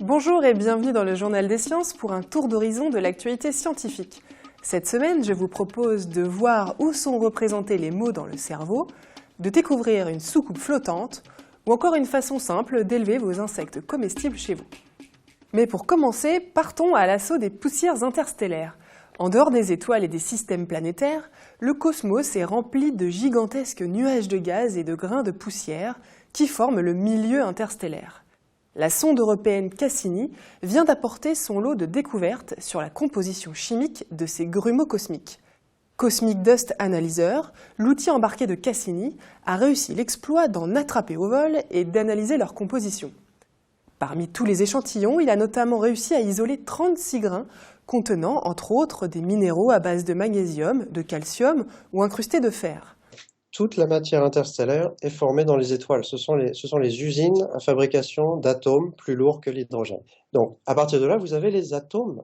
Bonjour et bienvenue dans le Journal des Sciences pour un tour d'horizon de l'actualité scientifique. Cette semaine, je vous propose de voir où sont représentés les mots dans le cerveau, de découvrir une soucoupe flottante ou encore une façon simple d'élever vos insectes comestibles chez vous. Mais pour commencer, partons à l'assaut des poussières interstellaires. En dehors des étoiles et des systèmes planétaires, le cosmos est rempli de gigantesques nuages de gaz et de grains de poussière qui forment le milieu interstellaire. La sonde européenne Cassini vient d'apporter son lot de découvertes sur la composition chimique de ces grumeaux cosmiques. Cosmic Dust Analyzer, l'outil embarqué de Cassini, a réussi l'exploit d'en attraper au vol et d'analyser leur composition. Parmi tous les échantillons, il a notamment réussi à isoler 36 grains contenant, entre autres, des minéraux à base de magnésium, de calcium ou incrustés de fer. Toute la matière interstellaire est formée dans les étoiles. Ce sont les usines à fabrication d'atomes plus lourds que l'hydrogène. Donc, à partir de là, vous avez les atomes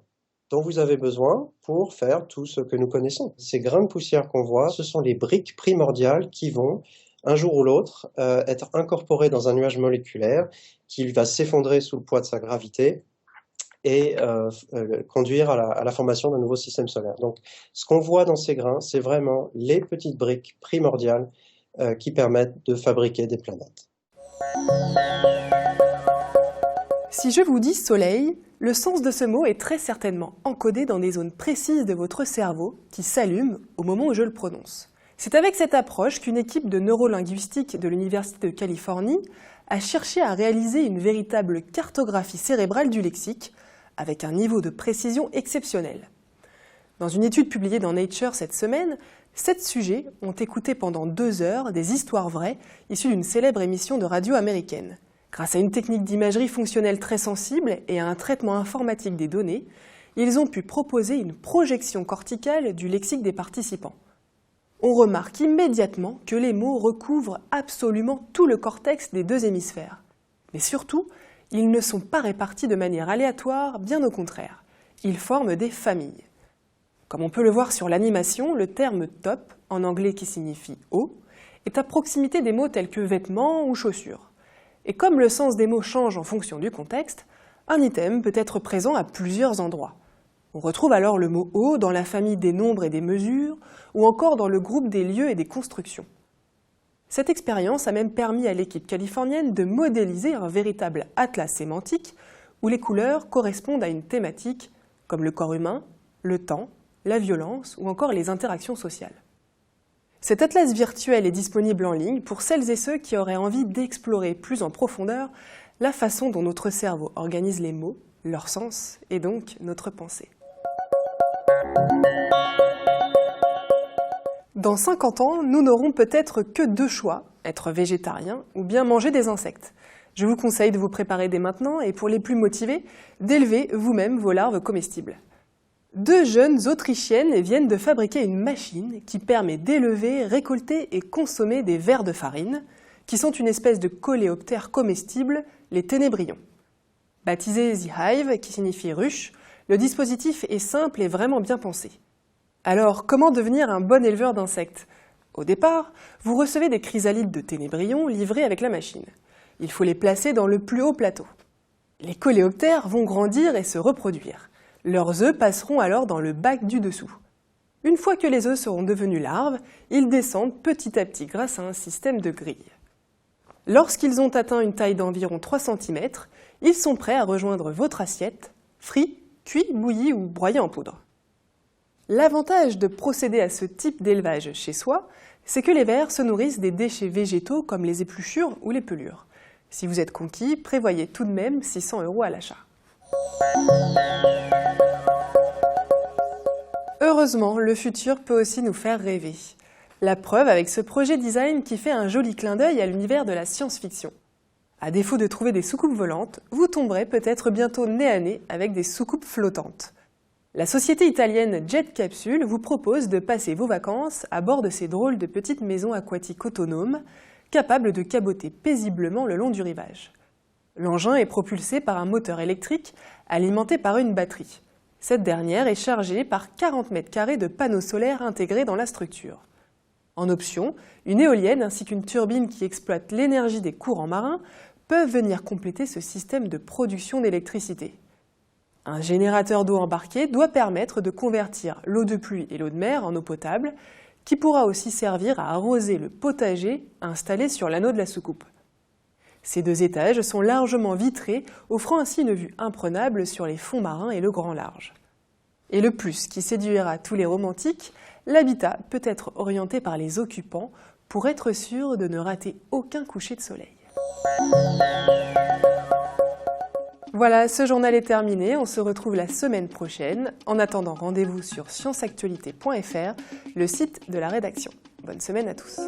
dont vous avez besoin pour faire tout ce que nous connaissons. Ces grains de poussière qu'on voit, ce sont les briques primordiales qui vont, un jour ou l'autre, être incorporées dans un nuage moléculaire qui va s'effondrer sous le poids de sa gravité et conduire à la formation d'un nouveau système solaire. Donc, ce qu'on voit dans ces grains, c'est vraiment les petites briques primordiales qui permettent de fabriquer des planètes. Si je vous dis soleil, le sens de ce mot est très certainement encodé dans des zones précises de votre cerveau qui s'allument au moment où je le prononce. C'est avec cette approche qu'une équipe de neurolinguistique de l'Université de Californie a cherché à réaliser une véritable cartographie cérébrale du lexique, avec un niveau de précision exceptionnel. Dans une étude publiée dans Nature cette semaine, 7 sujets ont écouté pendant 2 heures des histoires vraies issues d'une célèbre émission de radio américaine. Grâce à une technique d'imagerie fonctionnelle très sensible et à un traitement informatique des données, ils ont pu proposer une projection corticale du lexique des participants. On remarque immédiatement que les mots recouvrent absolument tout le cortex des 2 hémisphères. Mais surtout, ils ne sont pas répartis de manière aléatoire, bien au contraire. Ils forment des familles. Comme on peut le voir sur l'animation, le terme « top », en anglais qui signifie « haut », est à proximité des mots tels que « vêtements » ou « chaussures ». Et comme le sens des mots change en fonction du contexte, un item peut être présent à plusieurs endroits. On retrouve alors le mot « haut » dans la famille des nombres et des mesures, ou encore dans le groupe des lieux et des constructions. Cette expérience a même permis à l'équipe californienne de modéliser un véritable atlas sémantique où les couleurs correspondent à une thématique comme le corps humain, le temps, la violence ou encore les interactions sociales. Cet atlas virtuel est disponible en ligne pour celles et ceux qui auraient envie d'explorer plus en profondeur la façon dont notre cerveau organise les mots, leur sens et donc notre pensée. Dans 50 ans, nous n'aurons peut-être que 2 choix, être végétarien ou bien manger des insectes. Je vous conseille de vous préparer dès maintenant et pour les plus motivés, d'élever vous-même vos larves comestibles. 2 jeunes Autrichiennes viennent de fabriquer une machine qui permet d'élever, récolter et consommer des vers de farine, qui sont une espèce de coléoptères comestibles, les ténébrions. Baptisé The Hive, qui signifie ruche, le dispositif est simple et vraiment bien pensé. Alors, comment devenir un bon éleveur d'insectes? Au départ, vous recevez des chrysalides de ténébrions livrés avec la machine. Il faut les placer dans le plus haut plateau. Les coléoptères vont grandir et se reproduire. Leurs œufs passeront alors dans le bac du dessous. Une fois que les œufs seront devenus larves, ils descendent petit à petit grâce à un système de grilles. Lorsqu'ils ont atteint une taille d'environ 3 cm, ils sont prêts à rejoindre votre assiette, frits, cuits, bouillis ou broyés en poudre. L'avantage de procéder à ce type d'élevage chez soi, c'est que les vers se nourrissent des déchets végétaux comme les épluchures ou les pelures. Si vous êtes conquis, prévoyez tout de même 600 € à l'achat. Heureusement, le futur peut aussi nous faire rêver. La preuve avec ce projet design qui fait un joli clin d'œil à l'univers de la science-fiction. À défaut de trouver des soucoupes volantes, vous tomberez peut-être bientôt nez à nez avec des soucoupes flottantes. La société italienne Jet Capsule vous propose de passer vos vacances à bord de ces drôles de petites maisons aquatiques autonomes, capables de caboter paisiblement le long du rivage. L'engin est propulsé par un moteur électrique alimenté par une batterie. Cette dernière est chargée par 40 mètres carrés de panneaux solaires intégrés dans la structure. En option, une éolienne ainsi qu'une turbine qui exploite l'énergie des courants marins peuvent venir compléter ce système de production d'électricité. Un générateur d'eau embarqué doit permettre de convertir l'eau de pluie et l'eau de mer en eau potable, qui pourra aussi servir à arroser le potager installé sur l'anneau de la soucoupe. Ces 2 étages sont largement vitrés, offrant ainsi une vue imprenable sur les fonds marins et le grand large. Et le plus qui séduira tous les romantiques, l'habitat peut être orienté par les occupants pour être sûr de ne rater aucun coucher de soleil. Voilà, ce journal est terminé, on se retrouve la semaine prochaine. En attendant, rendez-vous sur scienceactualité.fr, le site de la rédaction. Bonne semaine à tous.